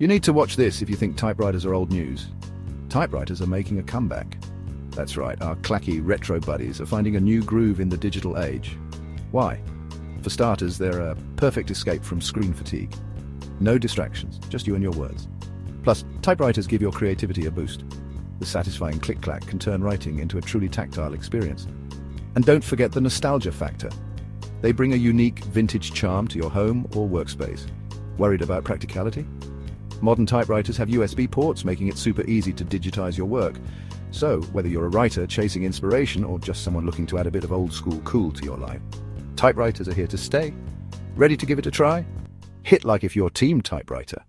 You need to watch this if you think typewriters are old news. Typewriters are making a comeback. That's right, our clacky retro buddies are finding a new groove in the digital age. Why? For starters, they're a perfect escape from screen fatigue. No distractions, just you and your words. Plus, typewriters give your creativity a boost. The satisfying click-clack can turn writing into a truly tactile experience. And don't forget the nostalgia factor. They bring a unique, vintage charm to your home or workspace. Worried about practicality? Modern typewriters have USB ports, making it super easy to digitize your work. So, whether you're a writer chasing inspiration or just someone looking to add a bit of old-school cool to your life, typewriters are here to stay. Ready to give it a try? Hit like if you're Team Typewriter.